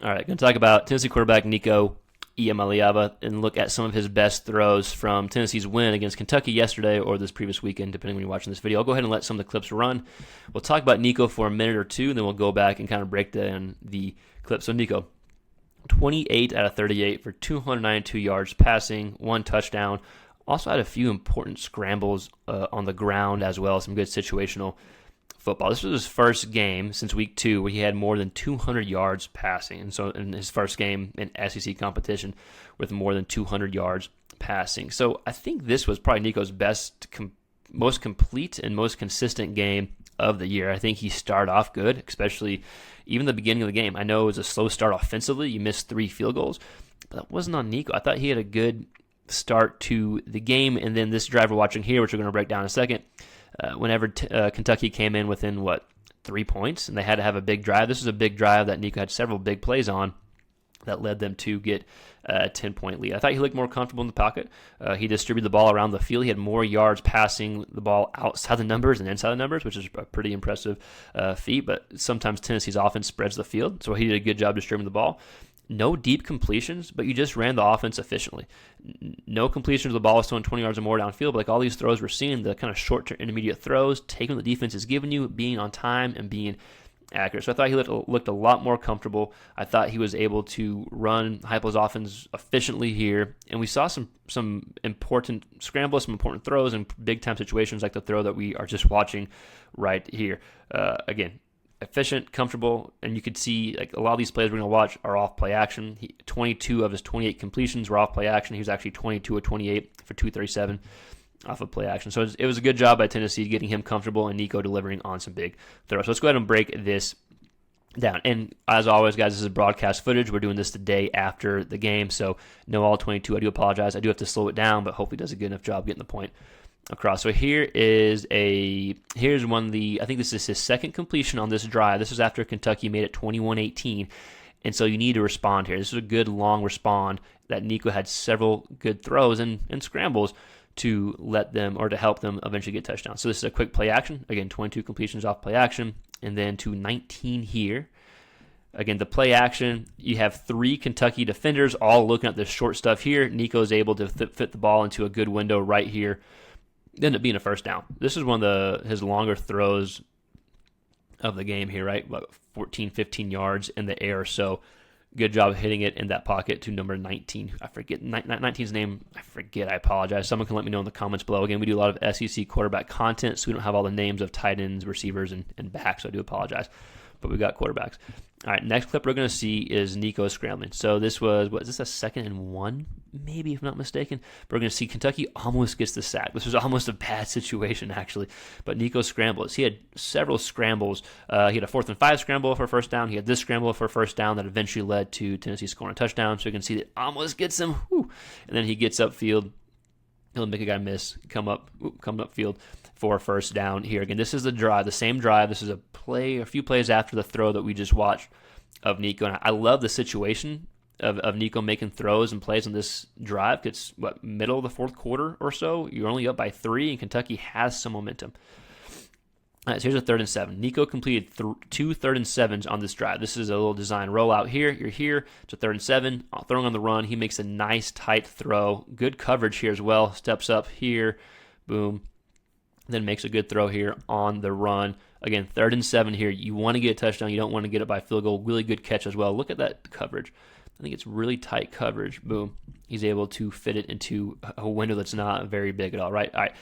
All right, going to talk about Tennessee quarterback Nico Iamaleava and look at some of his best throws from Tennessee's win against Kentucky yesterday or this previous weekend, depending when you're watching this video. I'll go ahead and let some of the clips run. We'll talk about Nico for a minute or two, and then we'll go back and kind of break down the clips. So Nico, 28 out of 38 for 292 yards passing, 1 touchdown. Also had a few important scrambles on the ground as well, some good situational football. This was his first game since week 2 where he had more than 200 yards passing. And so in his first game in SEC competition with more than 200 yards passing. So I think this was probably Nico's best, most complete and most consistent game of the year. I think he started off good, especially even the beginning of the game. I know it was a slow start offensively. You missed 3 field goals, but that wasn't on Nico. I thought he had a good start to the game. And then this drive we're watching here, which we're going to break down in a second, whenever Kentucky came in within, 3 points, and they had to have a big drive. This was a big drive that Nico had several big plays on that led them to get a 10-point lead. I thought he looked more comfortable in the pocket. He distributed the ball around the field. He had more yards passing the ball outside the numbers than inside the numbers, which is a pretty impressive feat, but sometimes Tennessee's offense spreads the field, so he did a good job distributing the ball. No deep completions, but you just ran the offense efficiently. No completions of the ball was throwing 20 yards or more downfield, but like all these throws we're seeing, the kind of short to intermediate throws, taking what the defense is giving you, being on time, and being accurate. So I thought he looked a lot more comfortable. I thought he was able to run Heupel's offense efficiently here, and we saw some important scrambles, some important throws in big-time situations like the throw that we are just watching right here. Again, efficient, comfortable, and you could see like a lot of these plays we're going to watch are off play action. 22 of his 28 completions were off play action. He was actually 22 of 28 for 237 off of play action. So it was a good job by Tennessee getting him comfortable and Nico delivering on some big throws. So let's go ahead and break this down. And as always, guys, this is broadcast footage. We're doing this the day after the game, so no all 22. I do apologize. I do have to slow it down, but hopefully does a good enough job getting the point across. So here's one of the, I think this is his second completion on this drive. This is after Kentucky made it 21-18, and so you need to respond here. This is a good long respond that Nico had several good throws and scrambles to let them or to help them eventually get touchdowns. So this is a quick play action. Again, 22 completions off play action, and then to 19 here. Again, the play action, you have 3 Kentucky defenders all looking at this short stuff here. Nico is able to fit the ball into a good window right here. Ended up being a first down. This is one of his longer throws of the game here, right? About 14, 15 yards in the air. So good job hitting it in that pocket to number 19. I forget 19's name. I forget. I apologize. Someone can let me know in the comments below. Again, we do a lot of SEC quarterback content, so we don't have all the names of tight ends, receivers, and backs. So I do apologize. But we got quarterbacks. All right, next clip we're going to see is Nico scrambling. So this was, is this a 2nd and 1? Maybe, if I'm not mistaken. But we're going to see Kentucky almost gets the sack. This was almost a bad situation, actually. But Nico scrambles. He had several scrambles. He had a 4th and 5 scramble for a first down. He had this scramble for a first down that eventually led to Tennessee scoring a touchdown. So you can see that almost gets him. Whew. And then he gets upfield. He'll make a guy miss, come upfield for a first down here. Again, this is the drive, the same drive. This is a few plays after the throw that we just watched of Nico. And I love the situation of Nico making throws and plays on this drive. It's middle of the 4th quarter or so. You're only up by 3, and Kentucky has some momentum. All right, so here's a 3rd and 7. Nico completed 2 3rd and 7s on this drive. This is a little design rollout here. You're here. It's a 3rd and 7. Throwing on the run. He makes a nice tight throw. Good coverage here as well. Steps up here. Boom. Then makes a good throw here on the run. Again, 3rd and 7 here. You want to get a touchdown. You don't want to get it by field goal. Really good catch as well. Look at that coverage. I think it's really tight coverage. Boom. He's able to fit it into a window that's not very big at all, right? All right.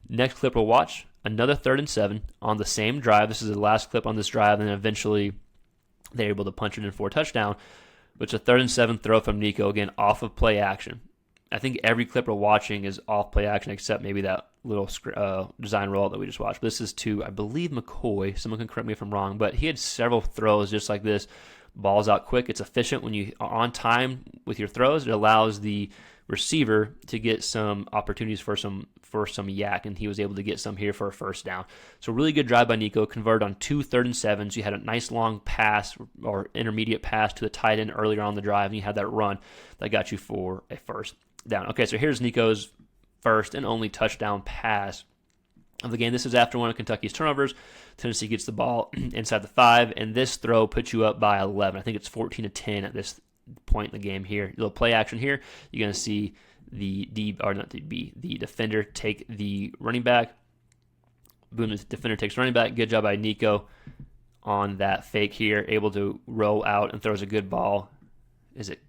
Next clip we'll watch. Another 3rd and 7 on the same drive. This is the last clip on this drive, and then eventually they're able to punch it in for a touchdown. But it's a 3rd and 7 throw from Nico, again, off of play action. I think every clip we're watching is off play action except maybe that little design rollout that we just watched. But this is to, I believe, McCoy. Someone can correct me if I'm wrong, but he had several throws just like this. Ball's out quick. It's efficient when you are on time with your throws. It allows the receiver to get some opportunities for some yak, and he was able to get some here for a first down. So really good drive by Nico. Converted on 2 3rd and 7s. You had a nice long pass or intermediate pass to the tight end earlier on the drive, and you had that run that got you for a first down. Okay, so here's Nico's first and only touchdown pass of the game. This is after one of Kentucky's turnovers. Tennessee gets the ball inside the 5, and this throw puts you up by 11. I think it's 14-10 at this point in the game here. A little play action here. You're going to see the defender take the running back. Boom, the defender takes running back. Good job by Nico on that fake here. Able to roll out and throws a good ball. Is it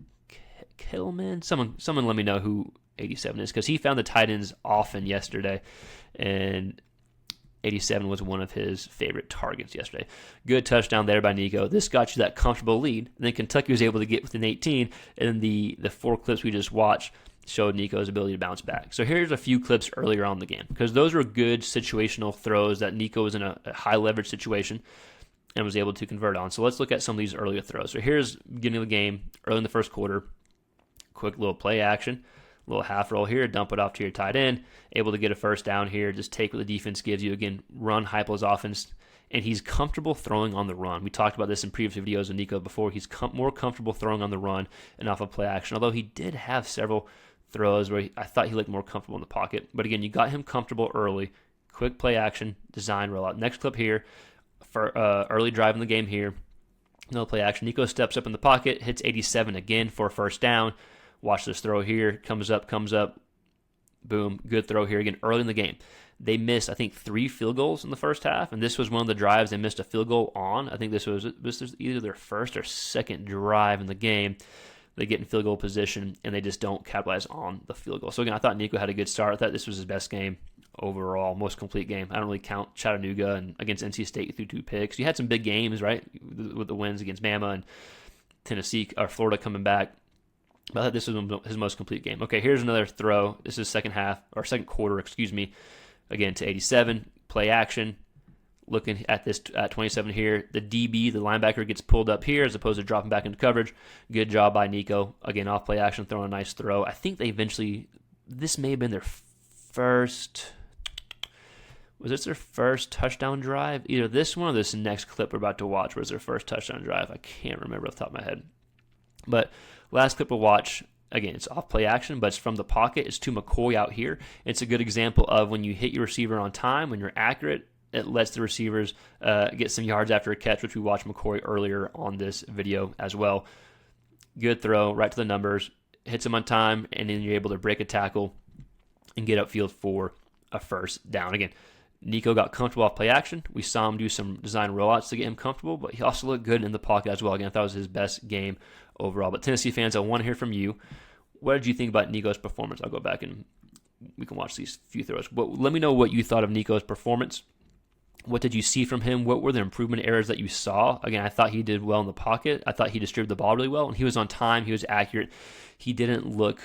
Kittleman? Someone let me know who 87 is, because he found the tight ends often yesterday, and 87 was one of his favorite targets yesterday. Good touchdown there by Nico. This got you that comfortable lead, and then Kentucky was able to get within 18, and the 4 clips we just watched showed Nico's ability to bounce back. So here's a few clips earlier on in the game, because those were good situational throws that Nico was in a high leverage situation and was able to convert on. So let's look at some of these earlier throws. So here's beginning of the game, early in the first quarter. Quick little play action, little half roll here, dump it off to your tight end, able to get a first down here, just take what the defense gives you. Again, run Heupel's offense, and he's comfortable throwing on the run. We talked about this in previous videos with Nico before. He's more comfortable throwing on the run and off of play action, although he did have several throws where I thought he looked more comfortable in the pocket. But again, you got him comfortable early. Quick play action, design rollout. Next clip here, for early drive in the game here. No play action. Nico steps up in the pocket, hits 87 again for a first down. Watch this throw here. Comes up. Boom. Good throw here again early in the game. They missed, I think, 3 field goals in the first half, and this was one of the drives they missed a field goal on. I think this was either their first or second drive in the game. They get in field goal position, and they just don't capitalize on the field goal. So, again, I thought Nico had a good start. I thought this was his best game overall, most complete game. I don't really count Chattanooga and against NC State through 2 picks. You had some big games, right, with the wins against Bama and Tennessee or Florida coming back. But I thought this was his most complete game. Okay, here's another throw. This is second quarter, again to 87. Play action. Looking at this at 27 here, the DB, the linebacker, gets pulled up here as opposed to dropping back into coverage. Good job by Nico. Again, off play action, throwing a nice throw. I think this may have been their first. Was this their first touchdown drive? Either this one or this next clip we're about to watch was their first touchdown drive. I can't remember off the top of my head. But last clip we'll watch, again, it's off play action, but it's from the pocket. It's to McCoy out here. It's a good example of when you hit your receiver on time, when you're accurate, it lets the receivers get some yards after a catch, which we watched McCoy earlier on this video as well. Good throw, right to the numbers, hits him on time, and then you're able to break a tackle and get upfield for a first down. Again, Nico got comfortable off play action. We saw him do some design rollouts to get him comfortable, but he also looked good in the pocket as well. Again, I thought it was his best game overall. But Tennessee fans, I want to hear from you. What did you think about Nico's performance? I'll go back and we can watch these few throws. But let me know what you thought of Nico's performance. What did you see from him? What were the improvement areas that you saw? Again, I thought he did well in the pocket. I thought he distributed the ball really well, and he was on time. He was accurate. He didn't look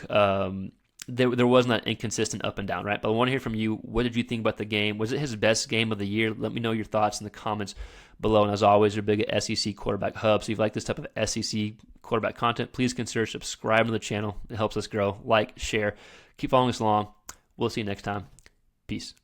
there wasn't that inconsistent up and down, right? But I want to hear from you. What did you think about the game? Was it his best game of the year? Let me know your thoughts in the comments below. And as always, you're big at SEC Quarterback Hub. So if you like this type of SEC quarterback content, please consider subscribing to the channel. It helps us grow. Like, share. Keep following us along. We'll see you next time. Peace.